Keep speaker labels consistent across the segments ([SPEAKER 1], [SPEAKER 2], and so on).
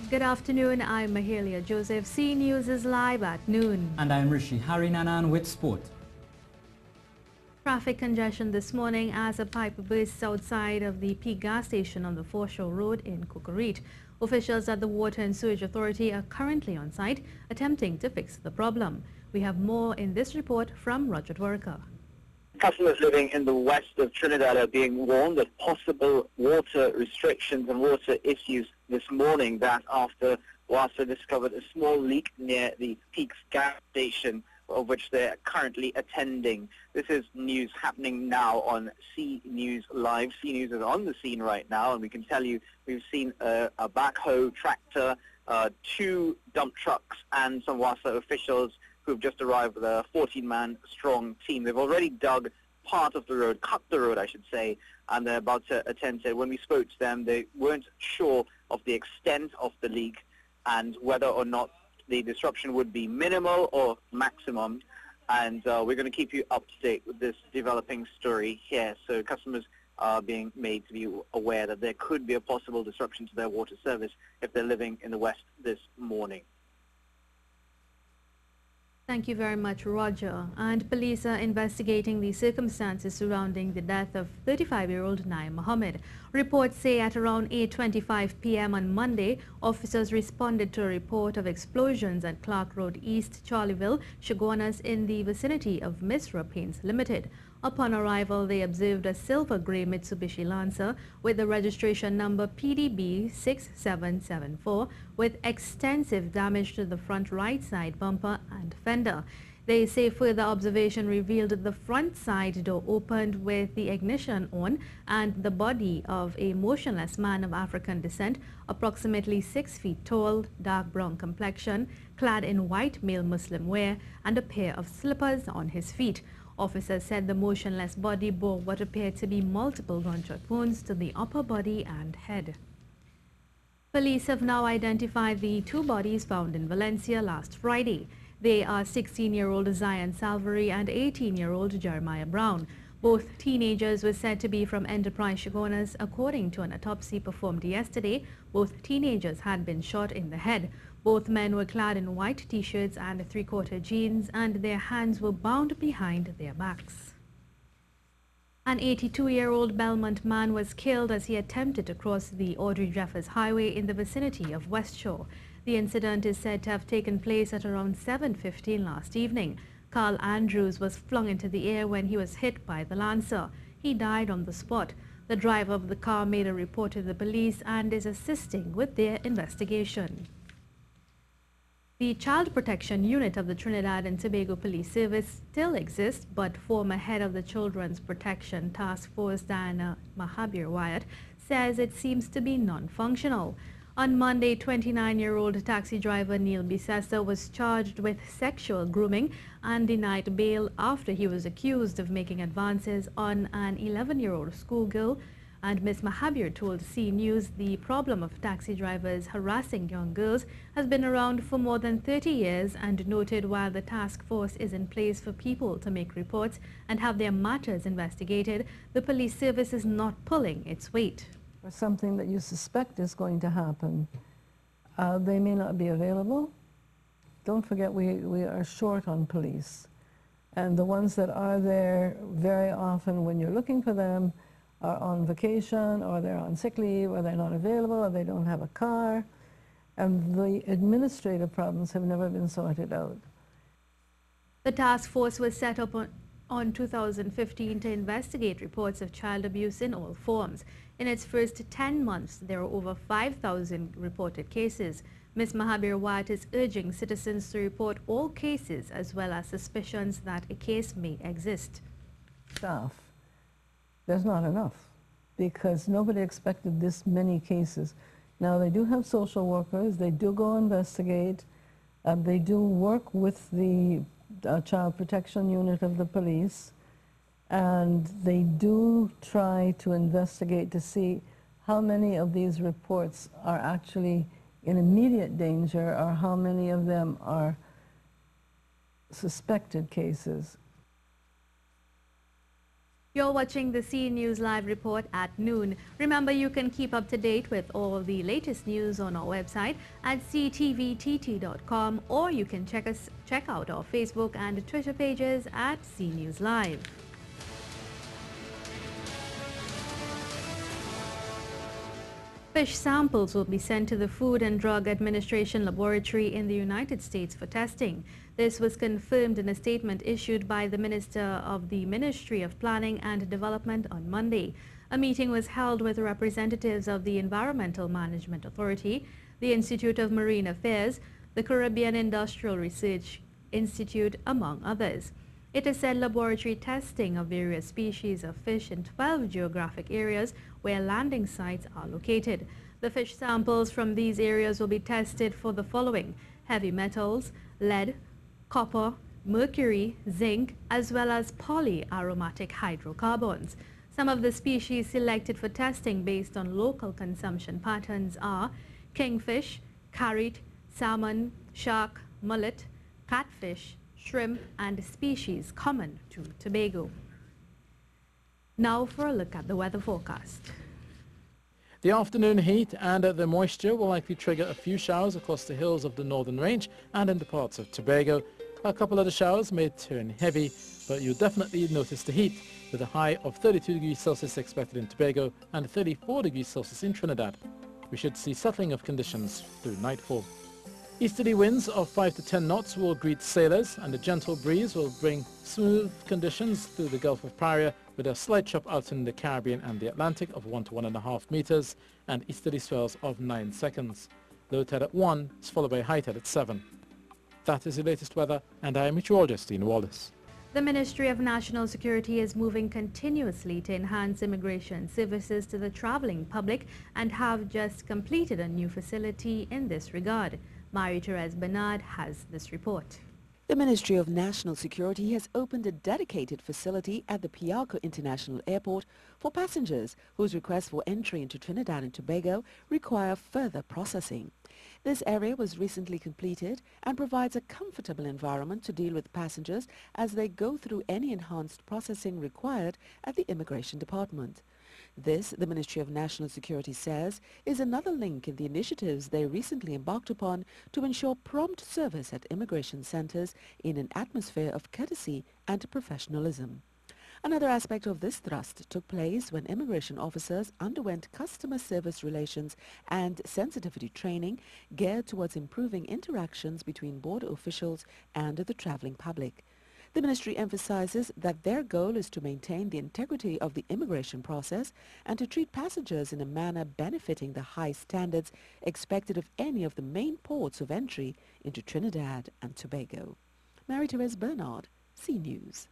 [SPEAKER 1] Good afternoon, I'm Mahalia Joseph. C News is live at noon.
[SPEAKER 2] And I'm Rishi Harinanan with sport.
[SPEAKER 1] Traffic congestion this morning as a pipe bursts outside of the Peak gas station on the Foreshore Road in Kukurit. Officials at the Water and Sewage Authority are currently on site attempting to fix the problem. We have more in this report from Roger Dwarka.
[SPEAKER 3] Customers living in the west of Trinidad are being warned of possible water restrictions and water issues this morning. That after WASA discovered a small leak near the Peaks gas station, of which they're currently attending. This is news happening now on C News Live. C News is on the scene right now, and we can tell you we've seen a backhoe tractor, 2 dump trucks, and some WASA officials who've just arrived with a 14-man strong team. They've already dug part of the road, cut the road, I should say, and they're about to attend to it. When we spoke to them, they weren't sure of the extent of the leak and whether or not the disruption would be minimal or maximum. And we're going to keep you up to date with this developing story here. So customers are being made to be aware that there could be a possible disruption to their water service if they're living in the west this morning.
[SPEAKER 1] Thank you very much, Roger. And police are investigating the circumstances surrounding the death of 35-year-old Naim Mohammed. Reports say at around 8:25 p.m. on Monday, officers responded to a report of explosions at Clark Road East, Charleville, Chaguanas in the vicinity of Misra Paints Limited. Upon arrival, they observed a silver-gray Mitsubishi Lancer with the registration number PDB 6774 with extensive damage to the front right side bumper and fender. They say further observation revealed the front side door opened with the ignition on and the body of a motionless man of African descent, approximately 6 feet tall, dark brown complexion, clad in white male Muslim wear, and a pair of slippers on his feet. Officers said the motionless body bore what appeared to be multiple gunshot wounds to the upper body and head. Police have now identified the 2 bodies found in Valencia last Friday. They are 16-year-old Zion Salvary and 18-year-old Jeremiah Brown. Both teenagers were said to be from Enterprise Chaguanas. According to an autopsy performed yesterday, both teenagers had been shot in the head. Both men were clad in white t-shirts and 3/4 jeans, and their hands were bound behind their backs. An 82-year-old Belmont man was killed as he attempted to cross the Audrey Jeffers Highway in the vicinity of West Shore. The incident is said to have taken place at around 7:15 last evening. Carl Andrews was flung into the air when he was hit by the Lancer. He died on the spot. The driver of the car made a report to the police and is assisting with their investigation. The Child Protection Unit of the Trinidad and Tobago Police Service still exists, but former head of the Children's Protection Task Force, Diana Mahabir Wyatt, says it seems to be non-functional. On Monday, 29-year-old taxi driver Neil Bisessa was charged with sexual grooming and denied bail after he was accused of making advances on an 11-year-old schoolgirl. And Ms. Mahabir told C News the problem of taxi drivers harassing young girls has been around for more than 30 years and noted while the task force is in place for people to make reports and have their matters investigated, the police service is not pulling its weight.
[SPEAKER 4] Or something that you suspect is going to happen, they may not be available. Don't forget we are short on police. And the ones that are there very often when you're looking for them are on vacation, or they're on sick leave, or they're not available, or they don't have a car. And the administrative problems have never been sorted out.
[SPEAKER 1] The task force was set up on 2015 to investigate reports of child abuse in all forms. In its first 10 months, there are over 5,000 reported cases. Ms. Mahabir Wyatt is urging citizens to report all cases as well as suspicions that a case may exist.
[SPEAKER 4] Staff, there's not enough because nobody expected this many cases. Now they do have social workers, they do go investigate, they do work with the Child Protection Unit of the police, and they do try to investigate to see how many of these reports are actually in immediate danger or how many of them are suspected cases.
[SPEAKER 1] You're watching the C News Live report at noon. Remember, you can keep up to date with all the latest news on our website at ctvtt.com, or you can check out our Facebook and Twitter pages at C News Live. Fish samples will be sent to the Food and Drug Administration laboratory in the United States for testing. This was confirmed in a statement issued by the Minister of the Ministry of Planning and Development on Monday. A meeting was held with representatives of the Environmental Management Authority, the Institute of Marine Affairs, the Caribbean Industrial Research Institute, among others. It is said laboratory testing of various species of fish in 12 geographic areas where landing sites are located. The fish samples from these areas will be tested for the following: heavy metals, lead, copper, mercury, zinc, as well as polyaromatic hydrocarbons. Some of the species selected for testing based on local consumption patterns are kingfish, carrot, salmon, shark, mullet, catfish, shrimp, and species common to Tobago. Now for a look at the weather forecast.
[SPEAKER 5] The afternoon heat and the moisture will likely trigger a few showers across the hills of the northern range and in the parts of Tobago. A couple of the showers may turn heavy, but you'll definitely notice the heat, with a high of 32 degrees Celsius expected in Tobago and 34 degrees Celsius in Trinidad. We should see settling of conditions through nightfall. Easterly winds of 5 to 10 knots will greet sailors, and a gentle breeze will bring smooth conditions through the Gulf of Paria, with a slight chop out in the Caribbean and the Atlantic of 1 to 1.5 meters and easterly swells of 9 seconds. Low tide at 1 is followed by high tide at 7. That is the latest weather, and I am meteorologist Dean Wallace.
[SPEAKER 1] The Ministry of National Security is moving continuously to enhance immigration services to the traveling public and have just completed a new facility in this regard. Marie-Therese Bernard has this report.
[SPEAKER 6] The Ministry of National Security has opened a dedicated facility at the Piarco International Airport for passengers whose requests for entry into Trinidad and Tobago require further processing. This area was recently completed and provides a comfortable environment to deal with passengers as they go through any enhanced processing required at the Immigration Department. This, the Ministry of National Security says, is another link in the initiatives they recently embarked upon to ensure prompt service at immigration centers in an atmosphere of courtesy and professionalism. Another aspect of this thrust took place when immigration officers underwent customer service relations and sensitivity training geared towards improving interactions between border officials and the traveling public. The ministry emphasizes that their goal is to maintain the integrity of the immigration process and to treat passengers in a manner benefiting the high standards expected of any of the main ports of entry into Trinidad and Tobago. Marie-Therese Bernard, C News.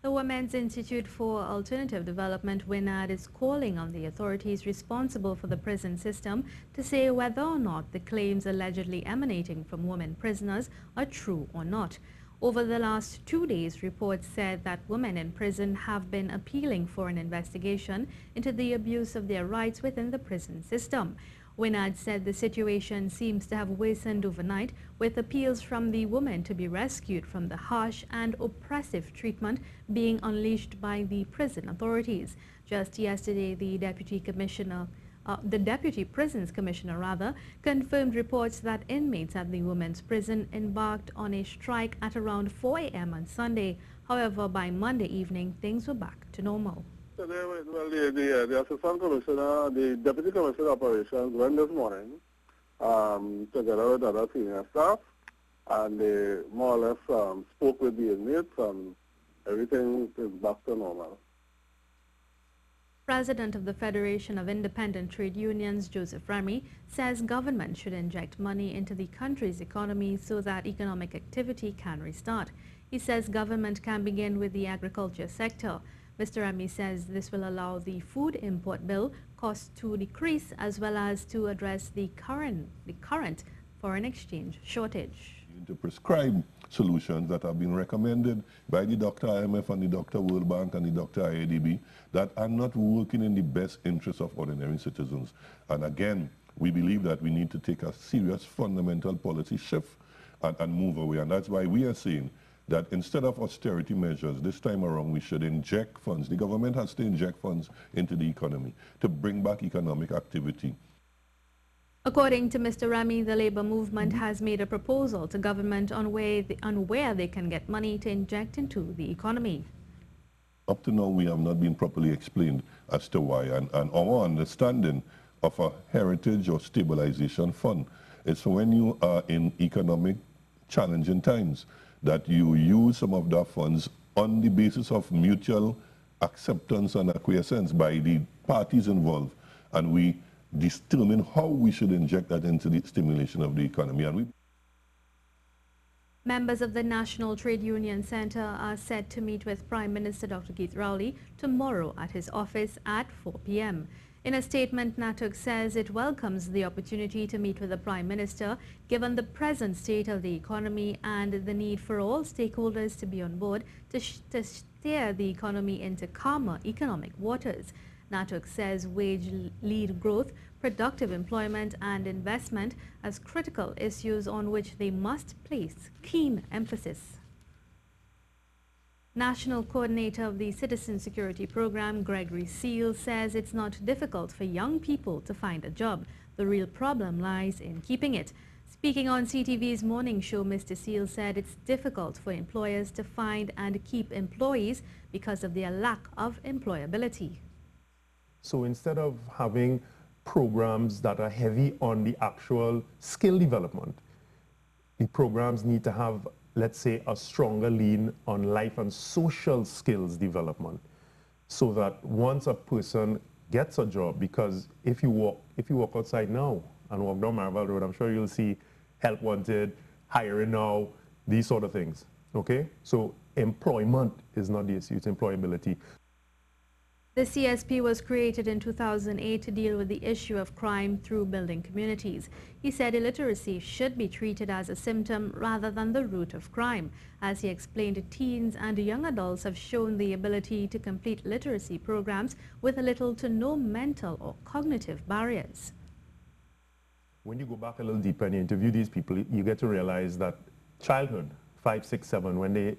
[SPEAKER 1] The Women's Institute for Alternative Development, WINAD, is calling on the authorities responsible for the prison system to say whether or not the claims allegedly emanating from women prisoners are true or not. Over the last 2 days, reports said that women in prison have been appealing for an investigation into the abuse of their rights within the prison system. WINAD said the situation seems to have worsened overnight, with appeals from the women to be rescued from the harsh and oppressive treatment being unleashed by the prison authorities. Just yesterday, the Deputy Prisons Commissioner confirmed reports that inmates at the women's prison embarked on a strike at around 4 a.m. on Sunday. However, by Monday evening, things were back to normal.
[SPEAKER 7] The Assistant Commissioner, the Deputy Commissioner of Operations went this morning together with other senior staff, and they more or less spoke with the inmates, and everything is back to normal.
[SPEAKER 1] President of the Federation of Independent Trade Unions, Joseph Remy, says government should inject money into the country's economy so that economic activity can restart. He says government can begin with the agriculture sector. Mr. Remy says this will allow the food import bill costs to decrease as well as to address the current foreign exchange shortage.
[SPEAKER 8] To prescribe solutions that have been recommended by the Dr. IMF and the Dr. World Bank and the Dr. IADB that are not working in the best interest of ordinary citizens. And again, we believe that we need to take a serious fundamental policy shift and move away. And that's why we are saying that instead of austerity measures, this time around we should inject funds. The government has to inject funds into the economy to bring back economic activity.
[SPEAKER 1] According to Mr. Rami, the labor movement has made a proposal to government on where they can get money to inject into the economy.
[SPEAKER 8] Up to now, we have not been properly explained as to why, and our understanding of a heritage or stabilization fund is when you are in economic challenging times, that you use some of the funds on the basis of mutual acceptance and acquiescence by the parties involved, and we determine how we should inject that into the stimulation of the economy. And
[SPEAKER 1] Members of the National Trade Union Center are set to meet with Prime Minister Dr. Keith Rowley tomorrow at his office at 4 p.m. In a statement, NATUC says it welcomes the opportunity to meet with the Prime Minister given the present state of the economy and the need for all stakeholders to be on board to steer the economy into calmer economic waters. NATUC says wage-lead growth, productive employment and investment as critical issues on which they must place keen emphasis. National Coordinator of the Citizen Security Program, Gregory Seal, says it's not difficult for young people to find a job. The real problem lies in keeping it. Speaking on CTV's morning show, Mr. Seal said it's difficult for employers to find and keep employees because of their lack of employability.
[SPEAKER 9] So instead of having programs that are heavy on the actual skill development, the programs need to have, let's say, a stronger lean on life and social skills development, so that once a person gets a job, because if you walk outside now and walk down Marvel Road, I'm sure you'll see help wanted, hiring now, these sort of things, okay? So employment is not the issue, it's employability.
[SPEAKER 1] The CSP was created in 2008 to deal with the issue of crime through building communities. He said illiteracy should be treated as a symptom rather than the root of crime. As he explained, teens and young adults have shown the ability to complete literacy programs with little to no mental or cognitive barriers.
[SPEAKER 9] When you go back a little deeper and you interview these people, you get to realize that childhood, 5, 6, 7, when they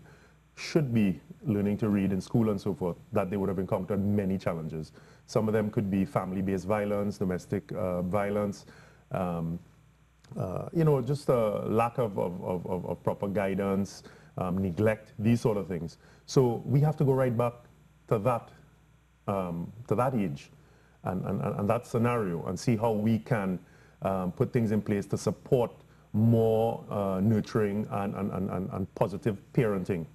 [SPEAKER 9] should be learning to read in school and so forth, that they would have encountered many challenges. Some of them could be family-based violence, domestic violence, you know, just a lack of proper guidance, neglect, these sort of things. So we have to go right back to that age and that scenario and see how we can put things in place to support more nurturing and positive parenting.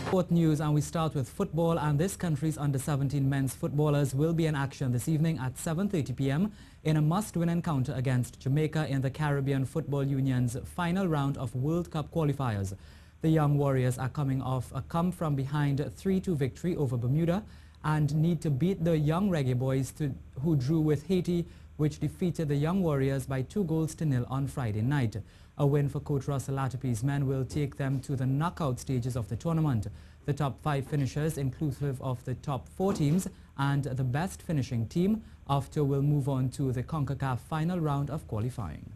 [SPEAKER 2] Sport news, and we start with football, and this country's under-17 men's footballers will be in action this evening at 7:30 p.m. in a must-win encounter against Jamaica in the Caribbean Football Union's final round of World Cup qualifiers. The young Warriors are coming off a come-from-behind 3-2 victory over Bermuda and need to beat the young Reggae Boys who drew with Haiti, which defeated the young Warriors by 2-0 on Friday night. A win for Coach Russell Latipi's men will take them to the knockout stages of the tournament. The top 5 finishers, inclusive of the top 4 teams and the best finishing team, after will move on to the CONCACAF final round of qualifying.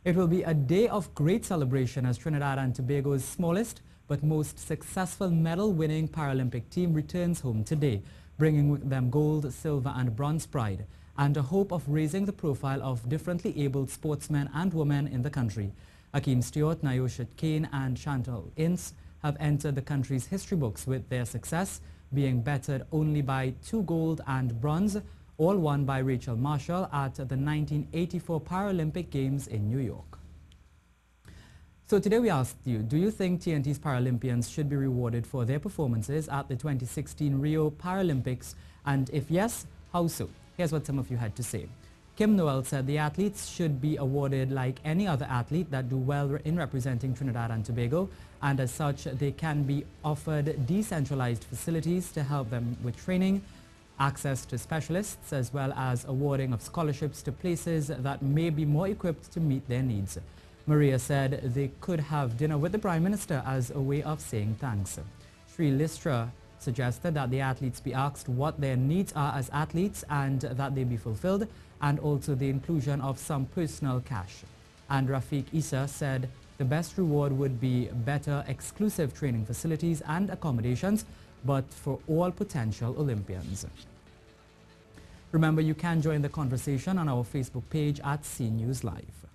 [SPEAKER 2] It will be a day of great celebration as Trinidad and Tobago's smallest but most successful medal-winning Paralympic team returns home today, bringing with them gold, silver and bronze pride, and a hope of raising the profile of differently abled sportsmen and women in the country. Akeem Stewart, Nyosha Kane and Chantal Ince have entered the country's history books with their success, being bettered only by 2 gold and bronze, all won by Rachel Marshall at the 1984 Paralympic Games in New York. So today we asked you, do you think TNT's Paralympians should be rewarded for their performances at the 2016 Rio Paralympics? And if yes, how so? Here's what some of you had to say. Kim Noel said the athletes should be awarded like any other athlete that do well in representing Trinidad and Tobago, and as such they can be offered decentralized facilities to help them with training, access to specialists, as well as awarding of scholarships to places that may be more equipped to meet their needs. Maria said they could have dinner with the Prime Minister as a way of saying thanks. Sri Listra suggested that the athletes be asked what their needs are as athletes and that they be fulfilled, and also the inclusion of some personal cash. And Rafiq Issa said the best reward would be better exclusive training facilities and accommodations, but for all potential Olympians. Remember, you can join the conversation on our Facebook page at CNews Live.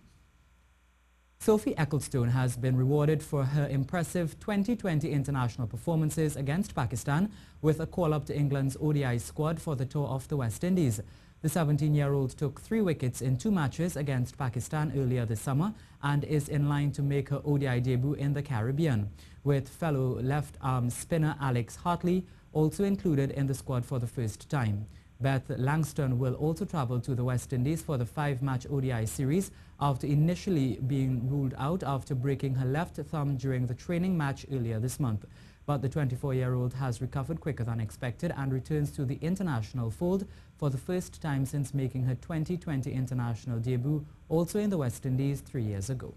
[SPEAKER 2] Sophie Ecclestone has been rewarded for her impressive 2020 international performances against Pakistan with a call-up to England's ODI squad for the tour of the West Indies. The 17-year-old took 3 wickets in 2 matches against Pakistan earlier this summer and is in line to make her ODI debut in the Caribbean, with fellow left-arm spinner Alex Hartley also included in the squad for the first time. Beth Langston will also travel to the West Indies for the 5-match ODI series after initially being ruled out after breaking her left thumb during the training match earlier this month. But the 24-year-old has recovered quicker than expected and returns to the international fold for the first time since making her 2020 international debut, also in the West Indies 3 years ago.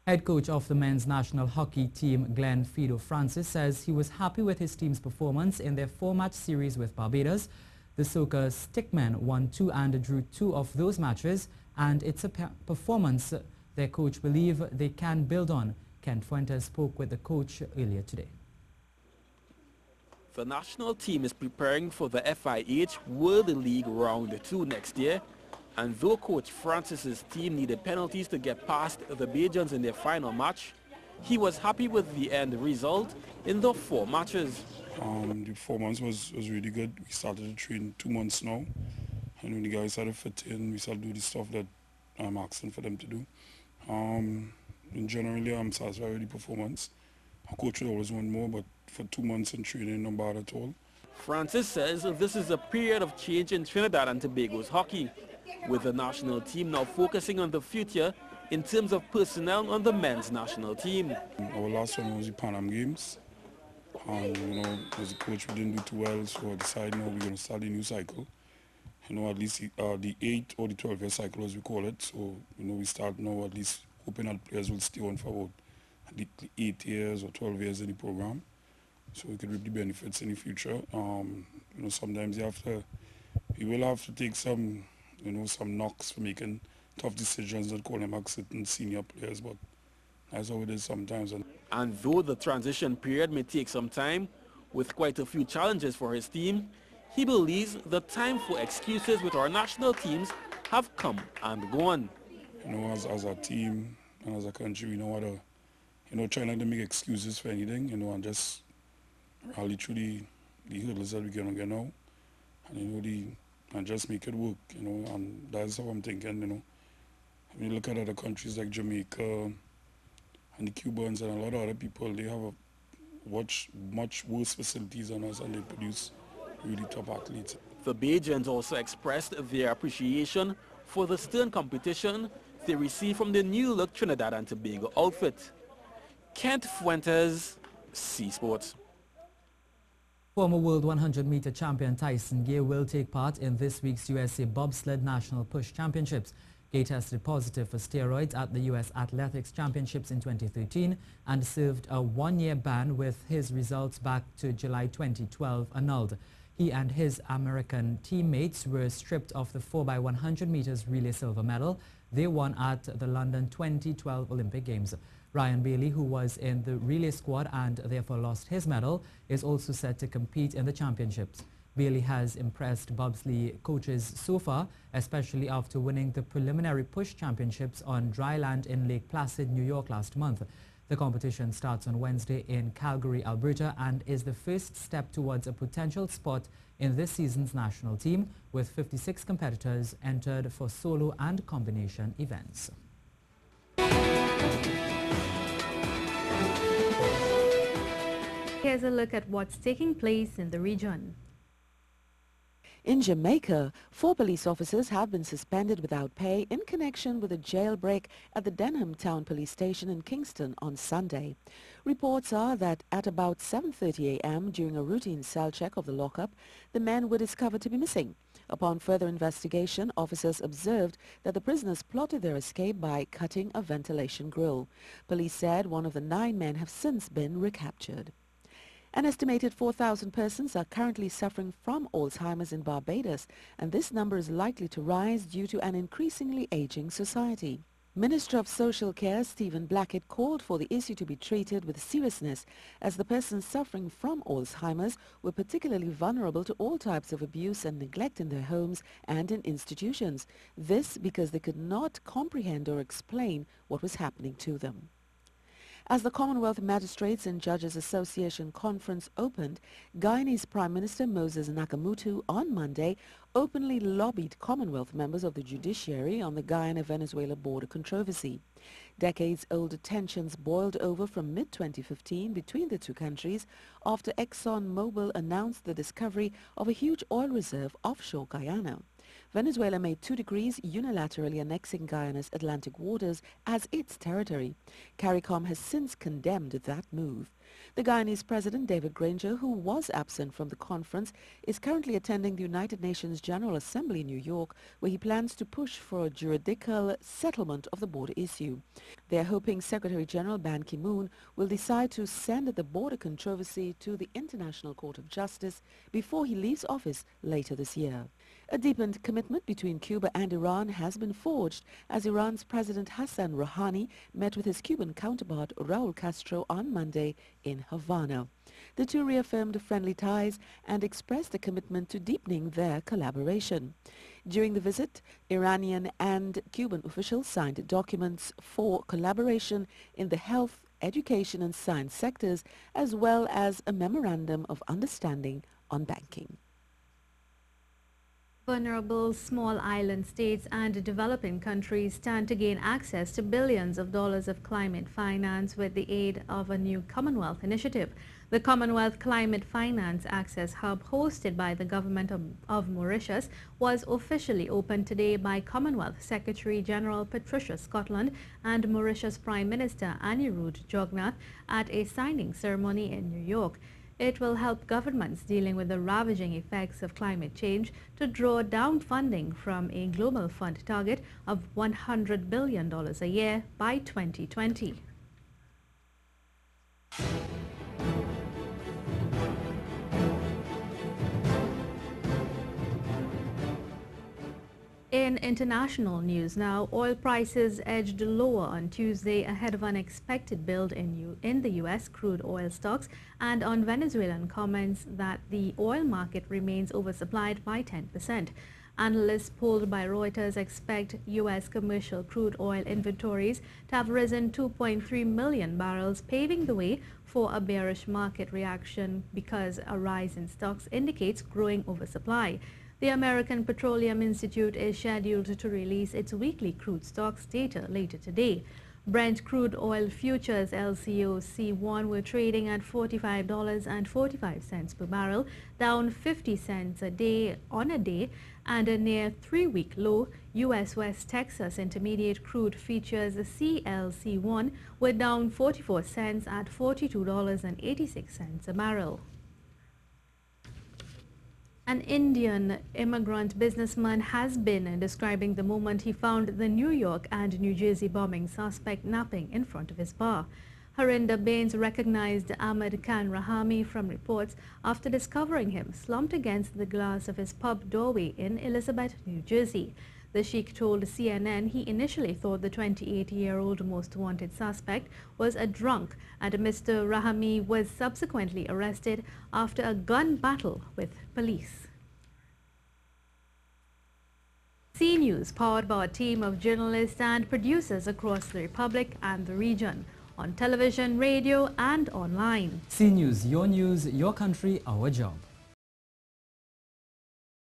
[SPEAKER 2] Head coach of the men's national hockey team, Glenn Fido Francis, says he was happy with his team's performance in their 4-match series with Barbados. The Soca Stickmen won 2 and drew 2 of those matches, and it's a performance their coach believes they can build on. Ken Fuentes spoke with the coach earlier today.
[SPEAKER 10] The national team is preparing for the FIH World League Round 2 next year, and though Coach Francis's team needed penalties to get past the Bajans in their final match, he was happy with the end result in the 4 matches.
[SPEAKER 11] The 4 months was really good. We started to train 2 months now, and when the guys started fit in, we started to do the stuff that I'm asking for them to do. Generally, I'm satisfied with the performance. Our coach would always want more, but for 2 months in training, not bad at all.
[SPEAKER 10] Francis says this is a period of change in Trinidad and Tobago's hockey, with the national team now focusing on the future in terms of personnel on the men's national team.
[SPEAKER 11] Our last one was the Pan Am Games. As a coach, we didn't do too well, so I decided now we're going to start a new cycle. At least the 8 or the 12-year cycle, as we call it. So, we start now at least hoping that players will stay on for about the 8 years or 12 years in the program, so we could reap the benefits in the future. Sometimes we will have to take some knocks for making tough decisions that call them back certain senior players, but that's how it is sometimes.
[SPEAKER 10] And though the transition period may take some time, with quite a few challenges for his team, he believes the time for excuses with our national teams have come and gone.
[SPEAKER 11] As a team and as a country, we know how to, try not to make excuses for anything, and just rally through the hurdles that we can get now, and just make it work, and that's how I'm thinking, When you look at other countries like Jamaica and the Cubans and a lot of other people, they have much worse facilities than us, and they produce really top athletes.
[SPEAKER 10] The Bajans also expressed their appreciation for the stern competition they received from the new-look Trinidad and Tobago outfit. Kent Fuentes, C Sports.
[SPEAKER 2] Former World 100-meter champion Tyson Gay will take part in this week's USA Bobsled National Push Championships. Gay tested positive for steroids at the U.S. Athletics Championships in 2013 and served a 1-year ban with his results back to July 2012 annulled. He and his American teammates were stripped of the 4x100 meters relay silver medal they won at the London 2012 Olympic Games. Ryan Bailey, who was in the relay squad and therefore lost his medal, is also set to compete in the championships. Bailey has impressed bobsleigh coaches so far, especially after winning the preliminary push championships on dry land in Lake Placid, New York last month. The competition starts on Wednesday in Calgary, Alberta, and is the first step towards a potential spot in this season's national team, with 56 competitors entered for solo and combination events.
[SPEAKER 1] Here's a look at what's taking place in the region.
[SPEAKER 6] In Jamaica, 4 police officers have been suspended without pay in connection with a jailbreak at the Denham Town Police Station in Kingston on Sunday. Reports are that at about 7:30 a.m. during a routine cell check of the lockup, the men were discovered to be missing. Upon further investigation, officers observed that the prisoners plotted their escape by cutting a ventilation grill. Police said one of the 9 men have since been recaptured. An estimated 4,000 persons are currently suffering from Alzheimer's in Barbados, and this number is likely to rise due to an increasingly aging society. Minister of Social Care Stephen Blackett called for the issue to be treated with seriousness, as the persons suffering from Alzheimer's were particularly vulnerable to all types of abuse and neglect in their homes and in institutions. This because they could not comprehend or explain what was happening to them. As the Commonwealth Magistrates and Judges Association conference opened, Guinea's Prime Minister Moses Nakamutu on Monday openly lobbied Commonwealth members of the judiciary on the Guyana-Venezuela border controversy. Decades-old tensions boiled over from mid-2015 between the two countries after ExxonMobil announced the discovery of a huge oil reserve offshore Guyana. Venezuela made 2 degrees unilaterally annexing Guyana's Atlantic waters as its territory. CARICOM has since condemned that move. The Guyanese President David Granger, who was absent from the conference, is currently attending the United Nations General Assembly in New York, where he plans to push for a juridical settlement of the border issue. They are hoping Secretary General Ban Ki-moon will decide to send the border controversy to the International Court of Justice before he leaves office later this year. A deepened commitment between Cuba and Iran has been forged as Iran's President Hassan Rouhani met with his Cuban counterpart Raul Castro on Monday in Havana. The two reaffirmed friendly ties and expressed a commitment to deepening their collaboration. During the visit, Iranian and Cuban officials signed documents for collaboration in the health, education and science sectors, as well as a memorandum of understanding on banking.
[SPEAKER 1] Vulnerable small island states and developing countries stand to gain access to billions of dollars of climate finance with the aid of a new Commonwealth initiative. The Commonwealth Climate Finance Access Hub, hosted by the government of Mauritius, was officially opened today by Commonwealth Secretary General Patricia Scotland and Mauritius Prime Minister Anirudh Jognauth at a signing ceremony in New York. It will help governments dealing with the ravaging effects of climate change to draw down funding from a global fund target of $100 billion a year by 2020. In international news now, oil prices edged lower on Tuesday ahead of an expected build in the U.S. crude oil stocks and on Venezuelan comments that the oil market remains oversupplied by 10%. Analysts polled by Reuters expect U.S. commercial crude oil inventories to have risen 2.3 million barrels, paving the way for a bearish market reaction because a rise in stocks indicates growing oversupply. The American Petroleum Institute is scheduled to release its weekly crude stocks data later today. Brent crude oil futures LCO C1 were trading at $45.45 per barrel, down 50 cents a day and a near 3-week low. U.S. West Texas Intermediate crude futures CLC1 were down 44 cents at $42.86 a barrel. An Indian immigrant businessman has been describing the moment he found the New York and New Jersey bombing suspect napping in front of his bar. Harinder Bains recognized Ahmed Khan Rahami from reports after discovering him slumped against the glass of his pub doorway in Elizabeth, New Jersey. The Sheikh told CNN he initially thought the 28-year-old most wanted suspect was a drunk, and Mr. Rahami was subsequently arrested after a gun battle with police. C News, powered by a team of journalists and producers across the Republic and the region, on television, radio and online.
[SPEAKER 2] C News, your country, our job.